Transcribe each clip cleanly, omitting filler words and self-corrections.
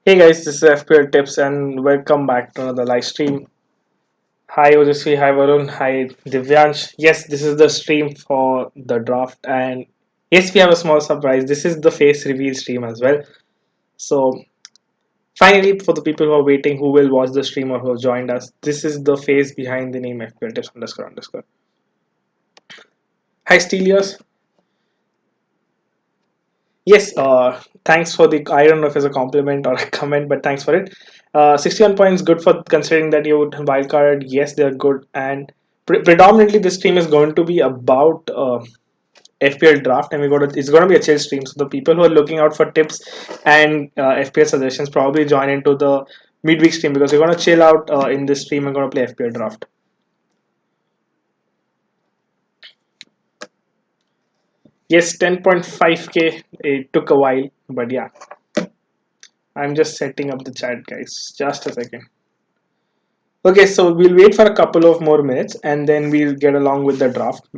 Hey guys, this is FPL Tips and welcome back to another live stream. Hi Ojasvi, hi Varun, hi Divyansh. Yes, this is the stream for the draft, and yes, we have a small surprise. This is the face reveal stream as well. So, finally, for the people who are waiting, who will watch the stream or who have joined us, this is the face behind the name FPL Tips underscore underscore. Hi Stelios. Yes, thanks for the. I don't know if it's a compliment or a comment, but thanks for it. 61 points, good for considering that you would wildcard. Yes, they're good, and predominantly this stream is going to be about FPL draft, and it's going to be a chill stream. So the people who are looking out for tips and FPL suggestions probably join into the midweek stream because we're going to chill out in this stream and going to play FPL draft. Yes, 10.5k. It took a while, but yeah, I'm just setting up the chat, guys. Just a second. Okay, so we'll wait for a couple of more minutes and then we'll get along with the draft.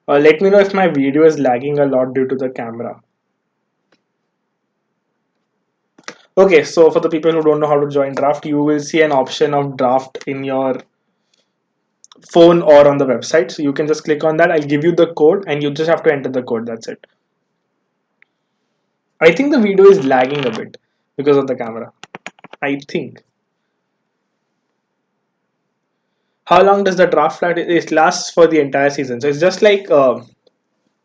Let me know if my video is lagging a lot due to the camera. Okay, so for the people who don't know how to join draft, you will see an option of draft in your phone or on the website. So you can just click on that. I'll give you the code and you just have to enter the code. That's it. I think the video is lagging a bit because of the camera. I think. How long does the draft flat? It lasts for the entire season. So it's just like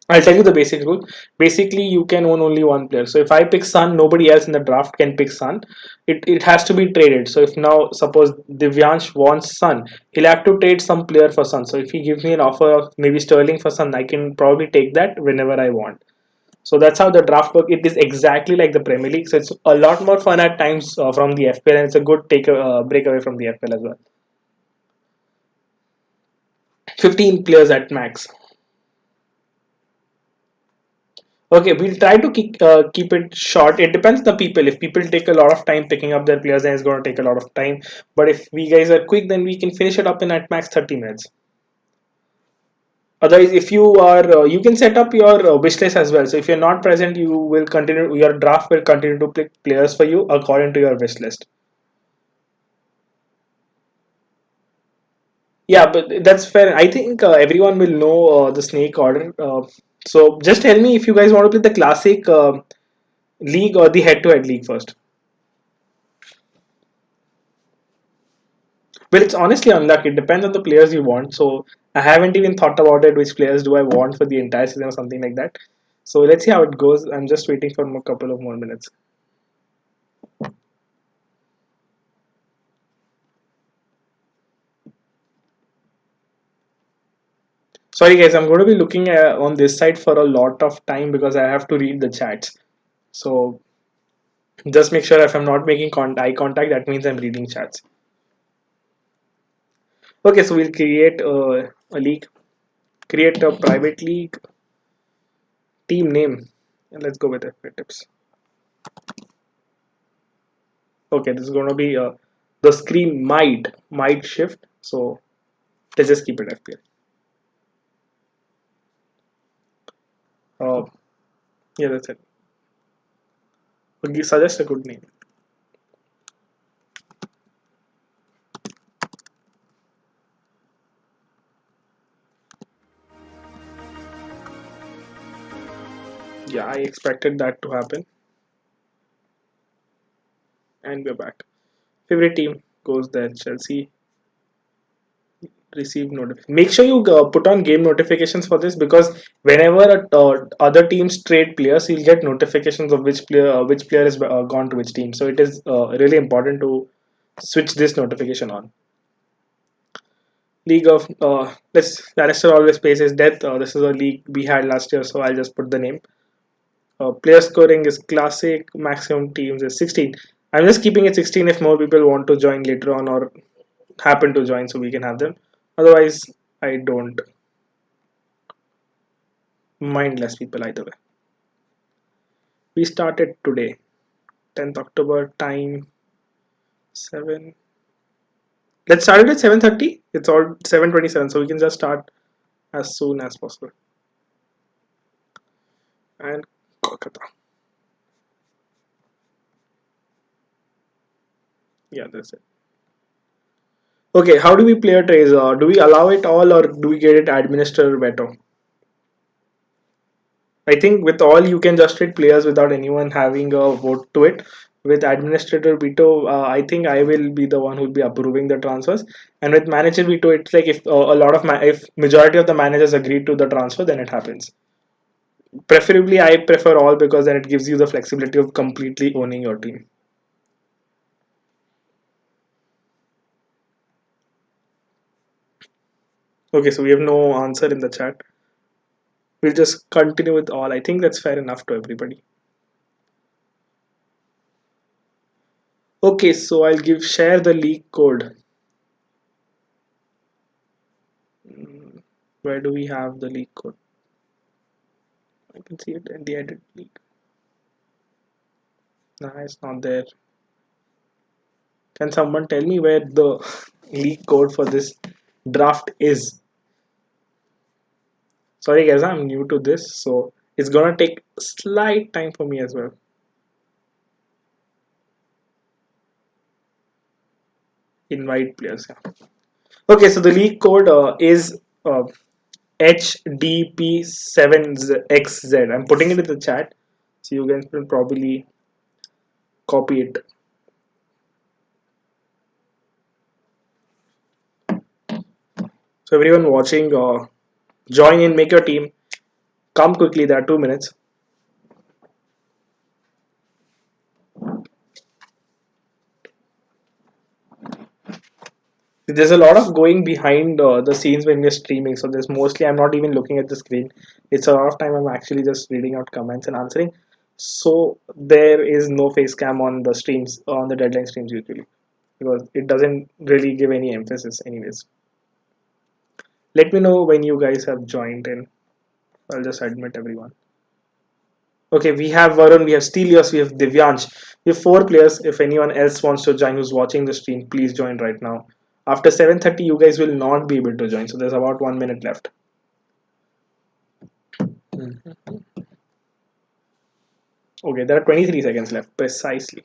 I'll tell you the basic rule. Basically, you can own only one player. So if I pick Sun, nobody else in the draft can pick Sun. It has to be traded. So if now suppose Divyansh wants Sun, he'll have to trade some player for Sun. So if he gives me an offer of maybe Sterling for Sun, I can probably take that whenever I want. So that's how the draft works. It is exactly like the Premier League. So it's a lot more fun at times from the FPL, and it's a good take break away from the FPL as well. 15 players at max. Okay, we'll try to keep it short. It depends on the people. If people take a lot of time picking up their players, then it's going to take a lot of time. But if we guys are quick, then we can finish it up in at max 30 minutes. Otherwise, if you are, you can set up your wish list as well. So if you're not present, you will continue. Your draft will continue to pick players for you according to your wish list. Yeah, but that's fair. I think everyone will know the snake order. So just tell me if you guys want to play the classic league or the head-to-head league first. Well, it's honestly unlucky. It depends on the players you want. So I haven't even thought about it. Which players do I want for the entire season or something like that? So let's see how it goes. I'm just waiting for a couple of more minutes. Sorry, guys. I'm going to be looking on this side for a lot of time because I have to read the chats. So just make sure if I'm not making eye contact, that means I'm reading chats. Okay, so we'll create a league. Create a private league. Team name. And let's go with FA tips. Okay, this is going to be the screen might shift. So let's just keep it FPL. Yeah, that's it. Okay, suggest a good name. Yeah, I expected that to happen. And we're back. Favorite team goes there. Chelsea. Receive notification. Make sure you put on game notifications for this because whenever other teams trade players, you'll get notifications of which player is gone to which team. So it is really important to switch this notification on. League of let's Lannister always pays his death. This is a league we had last year, so I'll just put the name. Player scoring is classic. Maximum teams is 16. I'm just keeping it 16 if more people want to join later on or happen to join, so we can have them. Otherwise, I don't mind less people either way. We started today, 10th October. Time 7. Let's start it at 7:30. It's all 7:27, so we can just start as soon as possible. And Kolkata. Yeah, that's it. Okay, how do we play a trace? Do we allow it all or do we get it administer veto? I think with all you can just trade players without anyone having a vote to it. With administrator veto, I think I will be the one who'll be approving the transfers. And with manager veto, it's like if a lot of if majority of the managers agree to the transfer, then it happens. Preferably, I prefer all because then it gives you the flexibility of completely owning your team. Okay, so we have no answer in the chat. We'll just continue with all. I think that's fair enough to everybody. Okay, so I'll give share the league code. Where do we have the league code? I can see it in the edit league. Nah, it's not there. Can someone tell me where the league code for this draft is? Sorry guys, I'm new to this, so it's gonna take slight time for me as well. Invite players. Yeah. Okay, so the league code is HDP7XZ. I'm putting it in the chat, so you guys will probably copy it. So everyone watching, join in, make your team. Come quickly. There are 2 minutes. There's a lot of going behind the scenes when we're streaming. So there's mostly I'm not even looking at the screen. It's a lot of time I'm actually just reading out comments and answering. So there is no face cam on the streams on the deadline streams usually because it doesn't really give any emphasis anyways. Let me know when you guys have joined in. I'll just admit everyone. Okay, we have Varun, we have Stelios, we have Divyansh. We have 4 players. If anyone else wants to join who's watching the stream, please join right now. After 7:30, you guys will not be able to join. So there's about 1 minute left. Okay, there are 23 seconds left, precisely.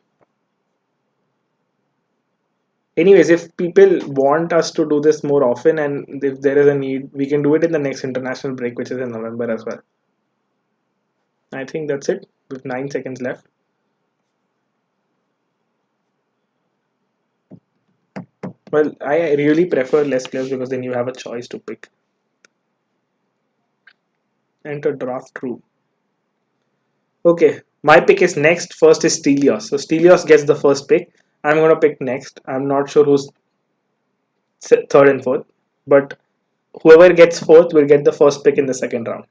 Anyways, if people want us to do this more often and if there is a need, we can do it in the next international break, which is in November as well. I think that's it with 9 seconds left. Well, I really prefer less players because then you have a choice to pick. Enter draft room. Okay, my pick is next. First is Stelios. So Stelios gets the first pick. I'm gonna pick next. I'm not sure who's third and fourth, but whoever gets fourth will get the first pick in the second round.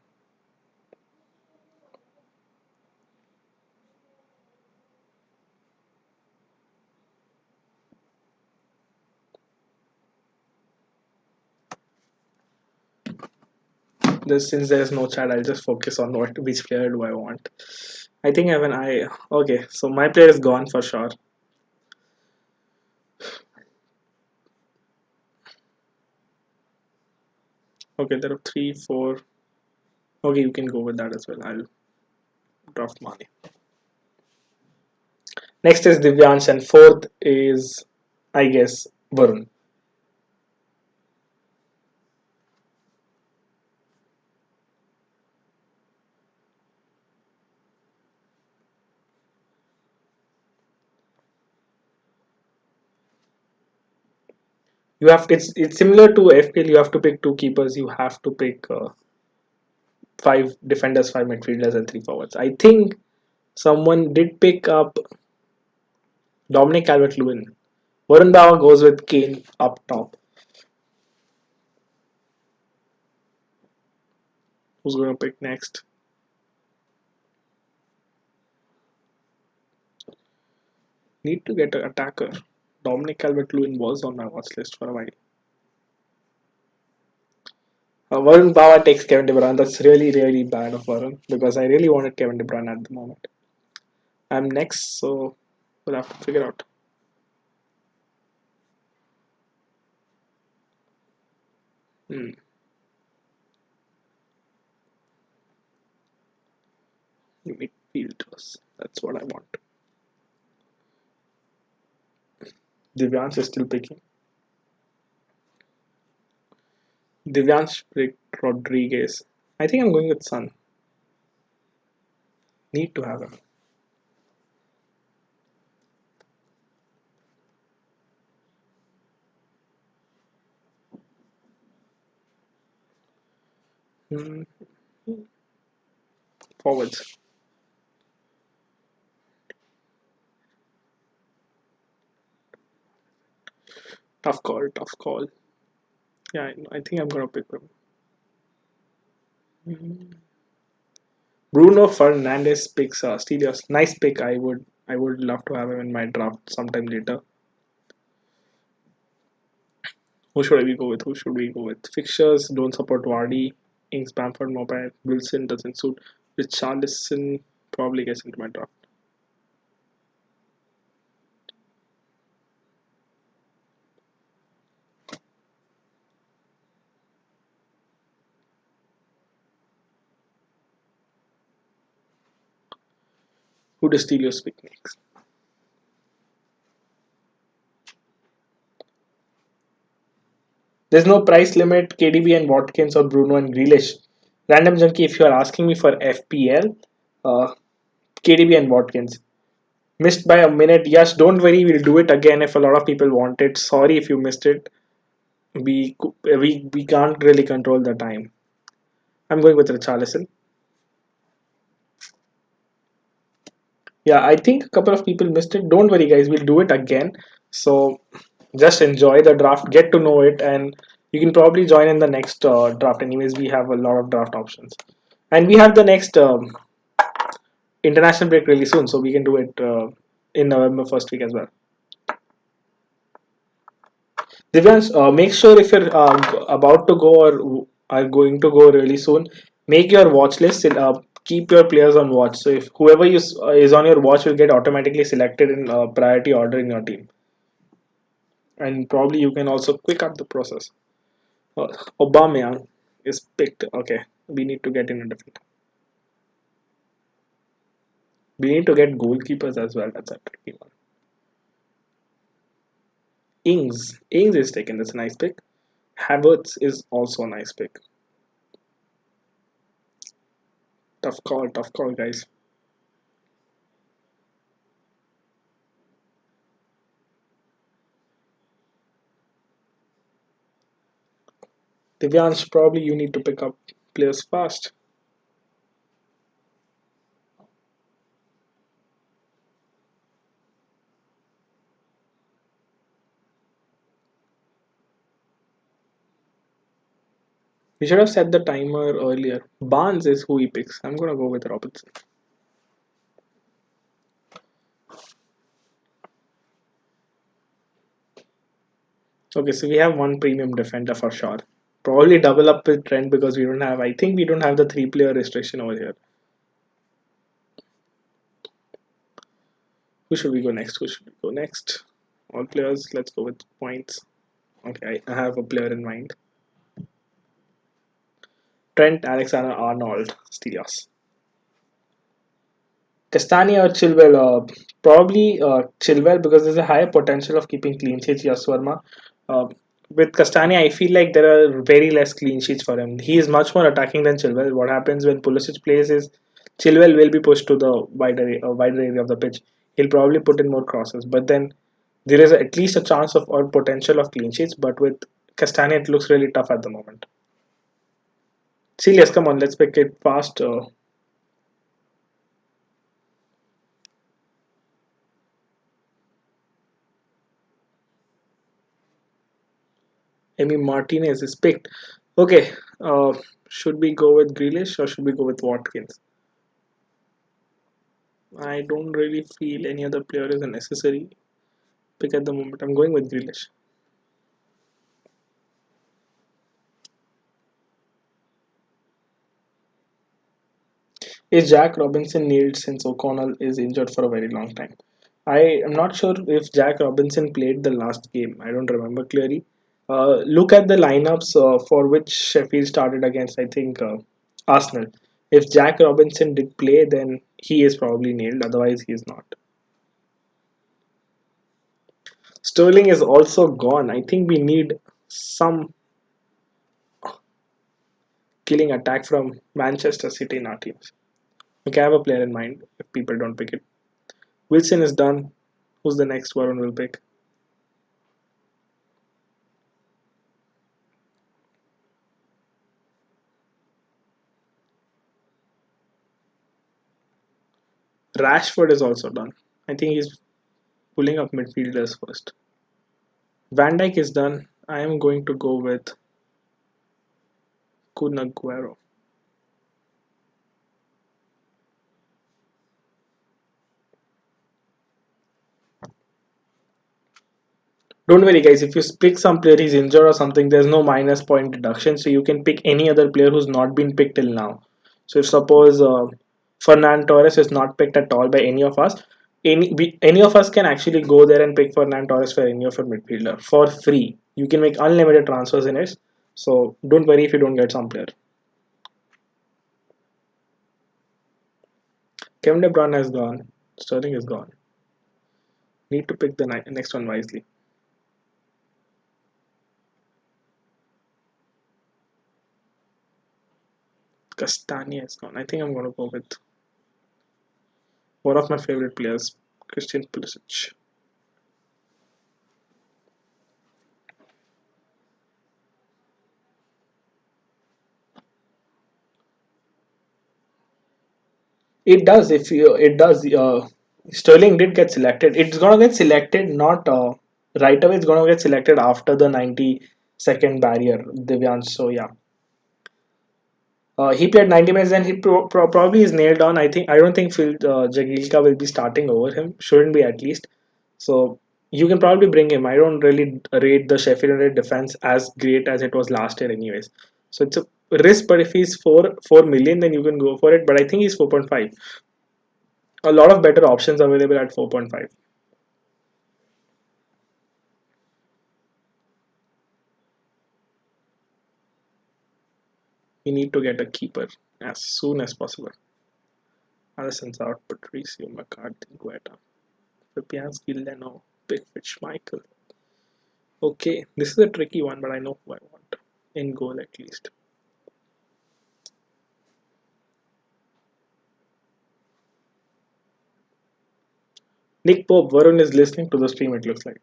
Since there is no chat, I'll just focus on which player do I want. I think I have an eye. Okay, so my player is gone for sure. Okay, there are three, four. Okay, you can go with that as well. I'll draft Mane. Next is Divyansh, and fourth is, I guess, Varun. You have it's similar to FPL. You have to pick 2 keepers. You have to pick 5 defenders, 5 midfielders, and 3 forwards. I think someone did pick up Dominic Calvert-Lewin. Varun Bauer goes with Kane up top. Who's going to pick next? Need to get an attacker. Dominic Calvert-Lewin was on my watch list for a while. Varun Bauer takes Kevin De Bruyne. That's really, really bad of Varun because I really wanted Kevin De Bruyne at the moment. I'm next, so we'll have to figure out. Hmm. Midfielders. That's what I want. Divyansh is still picking. Divyansh picked Rodriguez. I think I'm going with Sun. Need to have him. Hmm, forwards. Tough call, tough call. Yeah, I think I'm gonna pick him. Hmm. Bruno Fernandez picks Steelers. Nice pick. I would love to have him in my draft sometime later. Who should we go with? Who should we go with? Fixtures don't support Vardy. Ings, Bamford, Mobile. Wilson doesn't suit. Richarlison probably gets into my draft. Who does Steelers pick next? There's no price limit. KDB and Watkins or Bruno and Grealish. Random junkie. If you are asking me for FPL, KDB and Watkins. Missed by a minute. Yes, don't worry. We'll do it again if a lot of people want it. Sorry if you missed it. We can't really control the time. I'm going with Richarlison. Yeah, I think a couple of people missed it. Don't worry, guys. We'll do it again. So just enjoy the draft, get to know it, and you can probably join in the next draft. Anyways, we have a lot of draft options, and we have the next international break really soon, so we can do it in November first week as well. Divyansh, make sure if you're about to go or are going to go really soon, make your watch list. Keep your players on watch. So if whoever is on your watch will get automatically selected in priority order in your team, and probably you can also quick up the process. Uh, Aubameyang is picked. Okay, we need to get in a different. We need to get goalkeepers as well. That's a tricky one. Ings is taken. That's a nice pick. Havertz is also a nice pick. Tough call, guys. Divyansh, probably you need to pick up players fast. We should have set the timer earlier. Barnes is who he picks. I'm gonna go with Robertson. Okay, so we have one premium defender for sure. Probably double up with Trent because we don't have. I think we don't have the three-player restriction over here. Who should we go next? Who should we go next? All players. Let's go with points. Okay, I have a player in mind. Trent Alexander-Arnold, Steelers. Castagna or Chilwell? Probably Chilwell because there's a higher potential of keeping clean sheets. Yes, Verma. Uh, with Castagna, I feel like there are very less clean sheets for him. He is much more attacking than Chilwell. What happens when Pulisic plays is Chilwell will be pushed to the wider area of the pitch. He'll probably put in more crosses, but then there is at least a chance of or potential of clean sheets. But with Castagna, it looks really tough at the moment. Serious, come on, let's pick it fast. Emi Martinez is picked. Okay, should we go with Grealish or should we go with Watkins? I don't really feel any other player is a necessary pick at the moment. I'm going with Grealish. Is Jack Robinson nailed since O'Connell is injured for a very long time? I am not sure if Jack Robinson played the last game. I don't remember clearly. Look at the lineups for which Sheffield started against, I think, Arsenal. If Jack Robinson did play, then he is probably nailed. Otherwise, he is not. Sterling is also gone. I think we need some killing attack from Manchester City in our teams. Okay, I have a player in mind if people don't pick it. Wilson is done. Who's the next Varun will pick? Rashford is also done. I think he's pulling up midfielders first. Van Dijk is done. I am going to go with Kun Aguero. Don't worry, guys. If you pick some player, he's injured or something, there's no minus point deduction. So you can pick any other player who's not been picked till now. So if suppose Fernan Torres is not picked at all by any of us, any of us can actually go there and pick Fernan Torres for any of your midfielder for free. You can make unlimited transfers in it. So don't worry if you don't get some player. Kevin De Bruyne has gone. Sterling is gone. Need to pick the next one wisely. Castagna is gone. I think I'm going to go with one of my favorite players, Christian Pulisic. It does. If you, it does. Sterling did get selected. It's gonna get selected not right away. It's gonna get selected after the 90-second barrier, Divyansh. So yeah, he played 90 minutes and he probably is nailed on. I don't think Phil Jagielka will be starting over him. Shouldn't be at least. So you can probably bring him. I don't really rate the Sheffield United defense as great as it was last year, anyways. So it's a risk, but if he's 4 million, then you can go for it. But I think he's 4.5. A lot of better options available at 4.5. We need to get a keeper as soon as possible. Alisson's out, Patricio, McCarthy, Guetta, Fabianski, Leno, Pickford, Michael. Okay, this is a tricky one, but I know who I want. In goal at least. Nick Pope, Varun is listening to the stream, it looks like.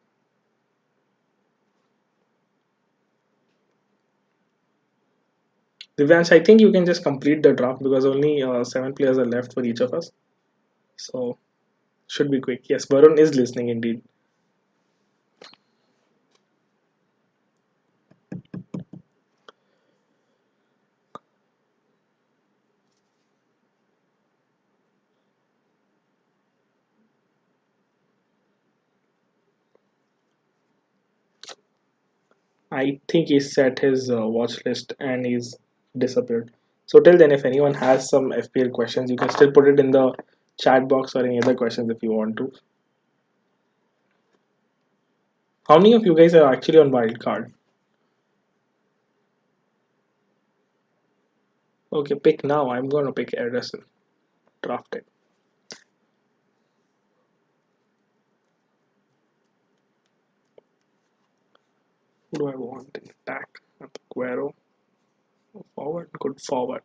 Divyansh, I think you can just complete the draft because only 7 players are left for each of us. So, should be quick. Yes, Varun is listening indeed. I think he set his watch list and he's disappeared. So till then, if anyone has some FPL questions, you can still put it in the chat box or any other questions if you want to. How many of you guys are actually on wildcard? Okay, pick now. I'm gonna pick Ederson. Draft it. Who do I want in attack? Aguero. Forward. Good forward.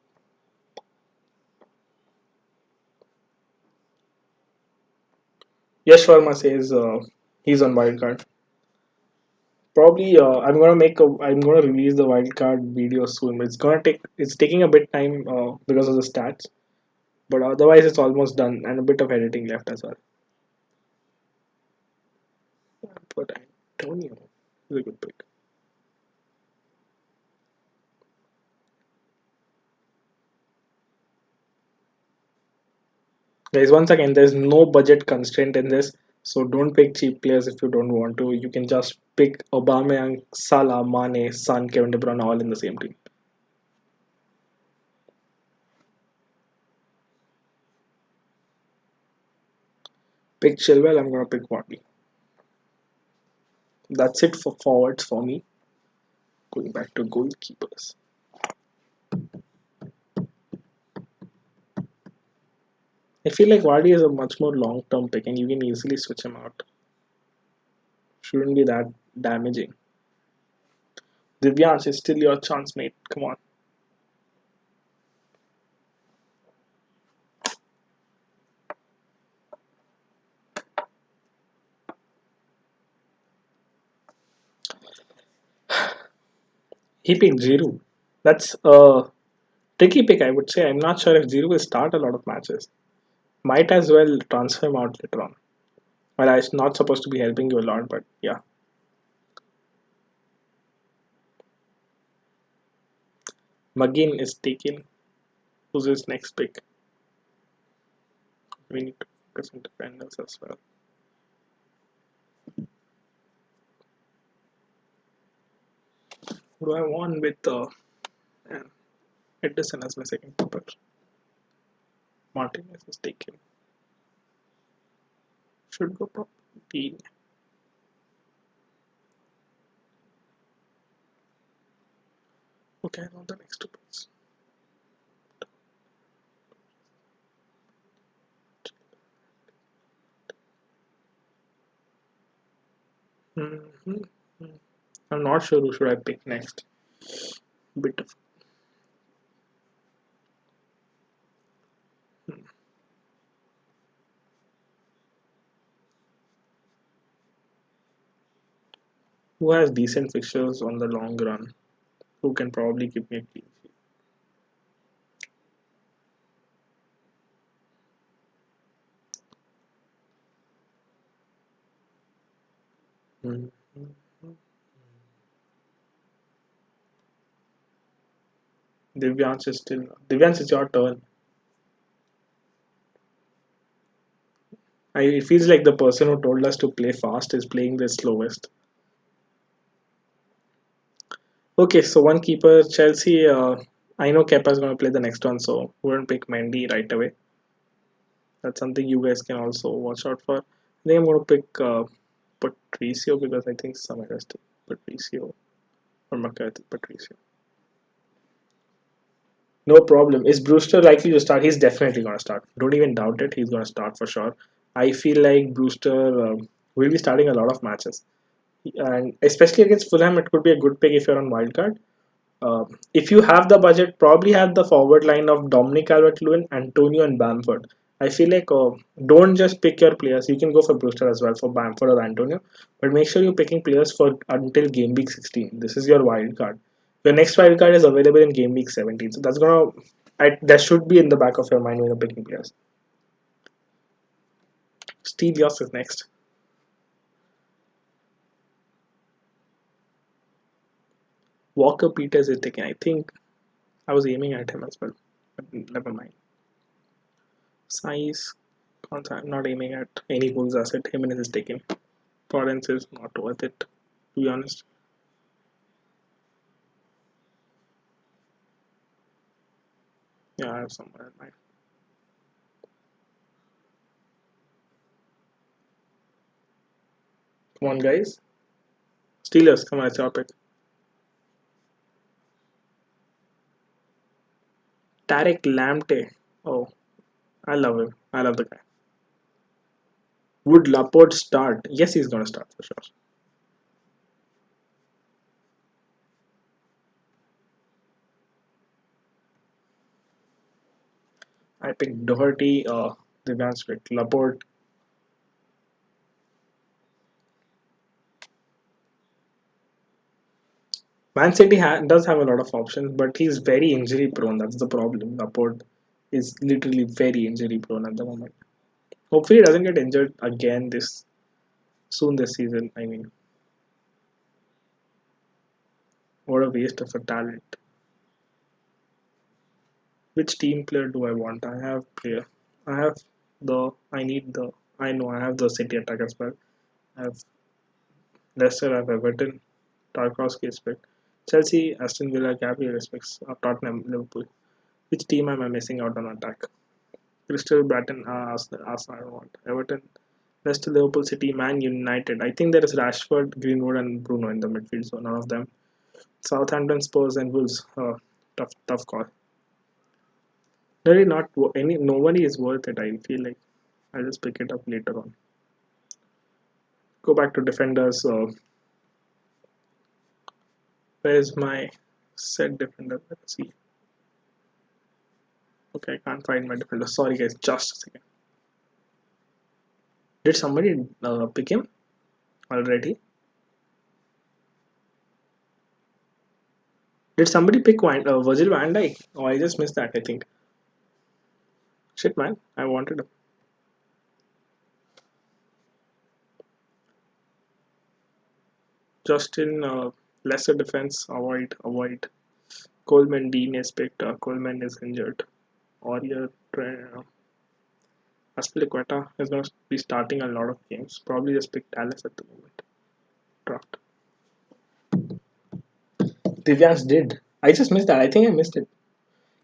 Yash Verma says he's on wildcard. Probably I'm gonna release the wildcard video soon. It's taking a bit time because of the stats, but otherwise it's almost done and a bit of editing left as well. But Antonio is a good pick. Guys, once again, there's no budget constraint in this, so don't pick cheap players if you don't want to. You can just pick Aubameyang, Salah, Mane, Son, Kevin De Bruyne all in the same team. Pick Chilwell, I'm gonna pick Vardy. That's it for forwards for me. Going back to goalkeepers. I feel like Vardy is a much more long-term pick, and you can easily switch him out. Shouldn't be that damaging. Divyansh, it's still your chance, mate. Come on. He picked Giroud. That's a tricky pick, I would say. I'm not sure if Giroud will start a lot of matches. Might as well transfer him out later on. Well, it's not supposed to be helping you a lot, but yeah. McGinn is taken. Who's his next pick? We need to focus on defenders as well. Who do I want with man, Edison as my second keeper? Martinez is taken. Should go probably. Okay, now the next two picks. Mm-hmm. I'm not sure who should I pick next. Bit of who has decent fixtures on the long run. Who can probably give me a clean sheet. Mm-hmm. Divyansh is still. Divyansh, it's your turn. It feels like the person who told us to play fast is playing the slowest. Okay, so one keeper, Chelsea. I know Kepa's going to play the next one, so wouldn't pick Mendy right away. That's something you guys can also watch out for. I think I'm going to pick Patricio because I think somewhere has to Patricio or McCarthy. Patricio. No problem. Is Brewster likely to start? He's definitely going to start. Don't even doubt it. He's going to start for sure. I feel like Brewster will be starting a lot of matches. And especially against Fulham, it could be a good pick if you're on wildcard. If you have the budget, probably have the forward line of Dominic Calvert-Lewin, Antonio, and Bamford. I feel like don't just pick your players. You can go for Brewster as well for Bamford or Antonio, but make sure you're picking players for until game week 16. This is your wild card. Your next wild card is available in game week 17, so that should be in the back of your mind when you're picking players. Steve Yoss is next. Walker Peters is taken. I think I was aiming at him as well, but never mind. Size, I'm not aiming at any Bulls asset. Jimenez is taken. Torrance is not worth it, to be honest. Yeah, I have somewhere in mind. Come on, guys. Steelers, come on, it's your pick. Tarek Lamptey. Oh, I love him. I love the guy. Would Laporte start? Yes, he's gonna start for sure. I picked Doherty. The advanced pick Laporte. Man City does have a lot of options, but he's very injury prone. That's the problem. Laporte is literally very injury prone at the moment. Hopefully, he doesn't get injured again this season. I mean, what a waste of a talent. Which team player do I want? I have player. I have I need the. I know I have the City attack as well. I have Leicester. I have Everton. Tarkowski respect. Chelsea, Aston Villa, Gabriel respects. Tottenham, Liverpool. Which team am I missing out on attack? Crystal, Brighton, Arsenal. I don't want Everton. Leicester, Liverpool, City, Man United. I think there is Rashford, Greenwood, and Bruno in the midfield. So none of them. Southampton, Spurs, and Wolves. Tough call. Really not any. Nobody is worth it. I feel like I'll just pick it up later on. Go back to defenders. Where's my set defender? Let's see. Okay, I can't find my defender. Sorry, guys. Just a second. Did somebody pick him already? Did somebody pick Virgil van Dijk? Oh, I just missed that, I think. Shit, man. I wanted him. Justin, lesser defense. Avoid, avoid. Coleman, Dean is picked. Coleman is injured. Aurier, Aspilicueta is going to be starting a lot of games. Probably just pick Dallas at the moment. Draft. Divyansh did. I just missed that. I think I missed it.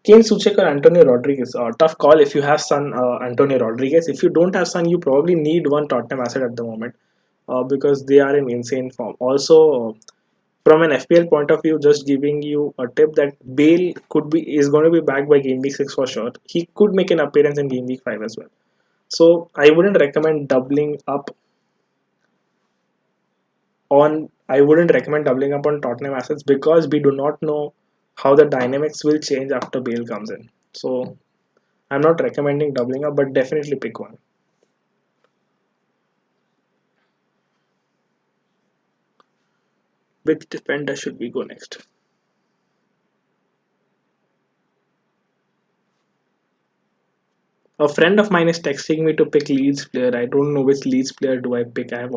Kane Suchek or Antonio Rodriguez. Tough call if you have son Antonio Rodriguez. If you don't have son, you probably need one Tottenham asset at the moment because they are in insane form. Also, from an FPL point of view, just giving you a tip that Bale is going to be back by game week 6 for sure. He could make an appearance in game week 5 as well. So I wouldn't recommend doubling up I wouldn't recommend doubling up on Tottenham assets because we do not know how the dynamics will change after Bale comes in. So I'm not recommending doubling up, but definitely pick one. Which defender should we go next? A friend of mine is texting me to pick Leeds player. I don't know which Leeds player do I pick. I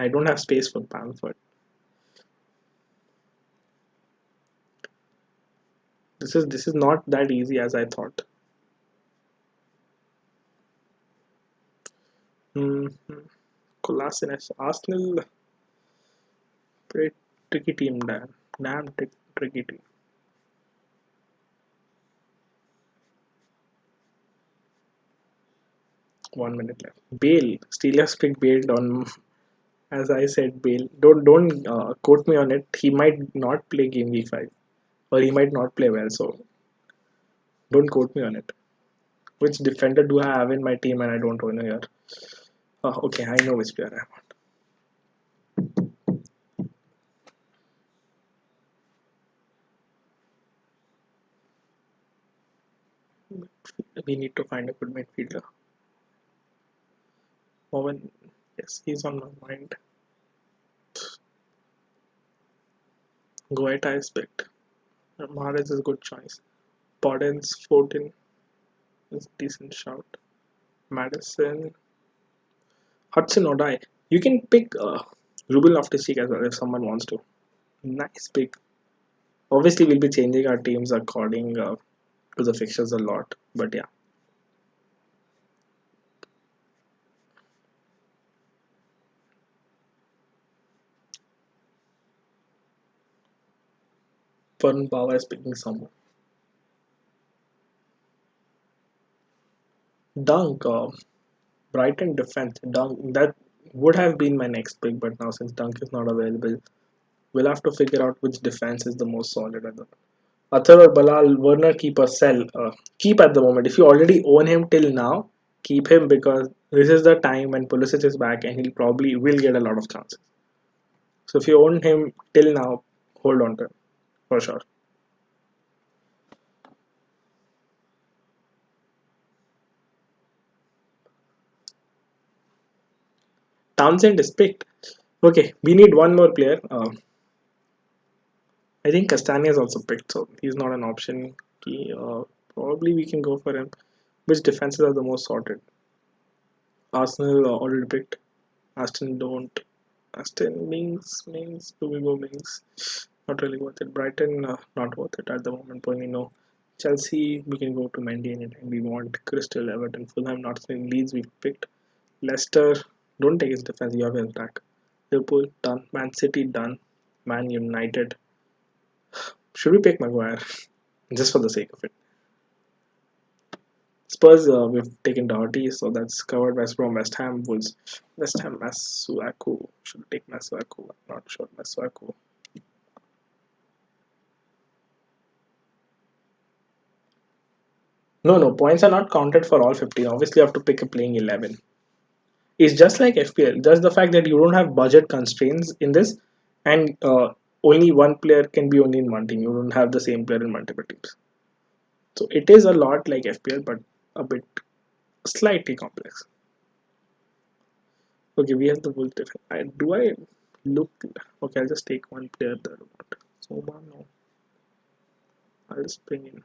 don't have space for Bamford. This is not that easy as I thought. Mm-hmm. Kolasinac, Arsenal, pretty tricky team, tricky team. 1 minute left. Bale, Steelers pick Bale on. As I said, Bale. Don't quote me on it. He might not play game week 5, or he might not play well. So don't quote me on it. Which defender do I have in my team and I don't know here? Okay, I know which player I want. We need to find a good midfielder. Owen, yes, he's on my mind. Goeta is picked. Mahrez is a good choice. Podence 14 is a decent shout. Madison, Hudson Odoi. You can pick Ruben Loftus-Cheek as well if someone wants to. Nice pick. Obviously, we'll be changing our teams according to the fixtures a lot, but yeah. Fern Bauer is picking someone. Dunk, Brighton defense. Dunk, that would have been my next pick, but now since Dunk is not available, we'll have to figure out which defense is the most solid at the moment. Athar or Balal, Werner, keep or sell. Keep at the moment. If you already own him till now, keep him because this is the time when Pulisic is back and he'll probably will get a lot of chances. So if you own him till now, hold on to him for sure. Townsend is picked. Okay, we need one more player. I think Castagna is also picked, so he's not an option. Probably we can go for him. Which defenses are the most sorted? Arsenal already picked. Aston don't. Aston Mings. Do we go Mings? Not really worth it. Brighton not worth it at the moment. Only no. Chelsea we can go to Mendy anytime we want. Crystal, Everton, Fulham, not in Leeds we picked. Leicester don't take his defense. You have his attack. Liverpool done. Man City done. Man United. Should we pick Maguire? Just for the sake of it. Spurs, we've taken Doherty, so that's covered. West Brom, West Ham, Wolves. West Ham, Masuaku. Should take Masuaku. I'm not sure. Masuaku. No, points are not counted for all 15. Obviously, you have to pick a playing 11. is just like FPL. Just the fact that you don't have budget constraints in this, and only one player can be only in one team. You don't have the same player in multiple teams. So it is a lot like FPL, but a bit slightly complex. Okay, we have the bull tiff. Do I look? Okay, I'll just take one player that I want. So no, I'll just bring in.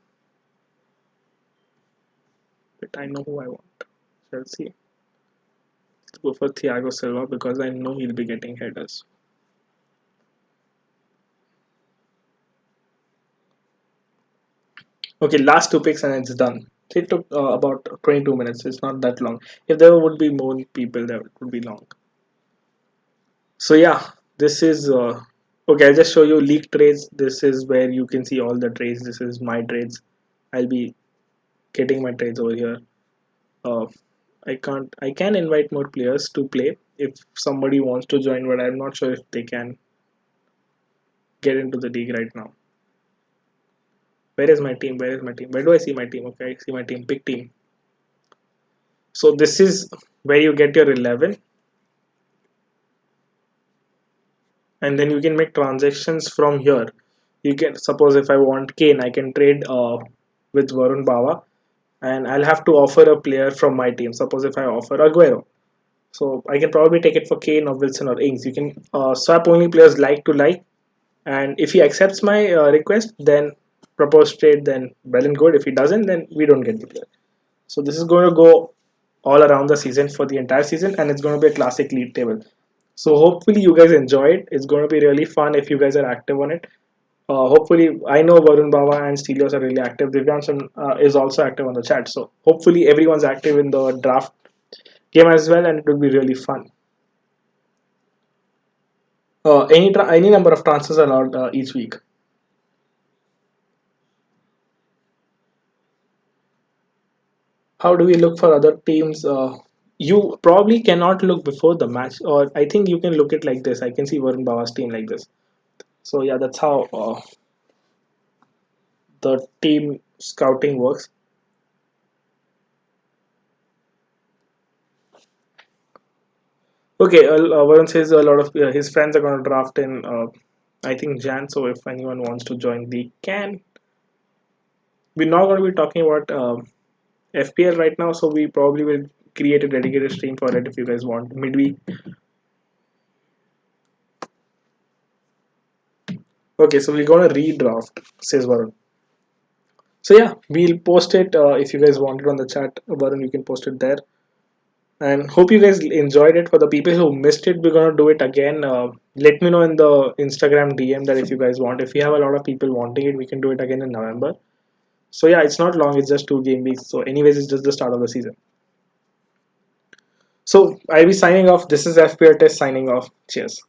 But I know who I want. Chelsea. Let's go for Thiago Silva because I know he'll be getting headers. Okay, last two picks and it's done. It took about 22 minutes. It's not that long. If there would be more people, there it would be long. So yeah, this is okay. I'll just show you league trades. This is where you can see all the trades. This is my trades. I'll be getting my trades over here. Uh, I can't. I can invite more players to play if somebody wants to join, but I'm not sure if they can get into the league right now. Where is my team? Where is my team? Where do I see my team? Okay, I see my team. Big team. So this is where you get your 11, and then you can make transactions from here. You can suppose if I want Kane, I can trade with Varun Bawa, and I'll have to offer a player from my team. Suppose if I offer Aguero, so I can probably take it for Kane or Wilson or Ings. You can swap only players like to like, and if he accepts my request, then propose trade. Then well and good. If he doesn't, then we don't get the player. So this is going to go all around the season for the entire season, and it's going to be a classic league table. So hopefully you guys enjoy it. It's going to be really fun if you guys are active on it. Hopefully, I know Varun Baba and Stelios are really active. Divyansan is also active on the chat. So hopefully everyone's active in the draft game as well, and it will be really fun. Any number of transfers allowed each week. How do we look for other teams? You probably cannot look before the match, or I think you can look it like this. I can see Varun Baba's team like this. So yeah, that's how the team scouting works. Okay, Varun says a lot of his friends are going to draft in, I think, Jan. So if anyone wants to join, they can. We're not going to be talking about FPL right now, so we probably will create a dedicated stream for it if you guys want midweek. Okay, so we're going to redraft, says Varun. So yeah, we'll post it if you guys want it on the chat. Varun, you can post it there. And hope you guys enjoyed it. For the people who missed it, we're gonna do it again. Let me know in the Instagram DM that if you guys want. If we have a lot of people wanting it, we can do it again in November. So yeah, it's not long. It's just 2 game weeks. So anyways, it's just the start of the season. So I'll be signing off. This is FPL Test signing off. Cheers.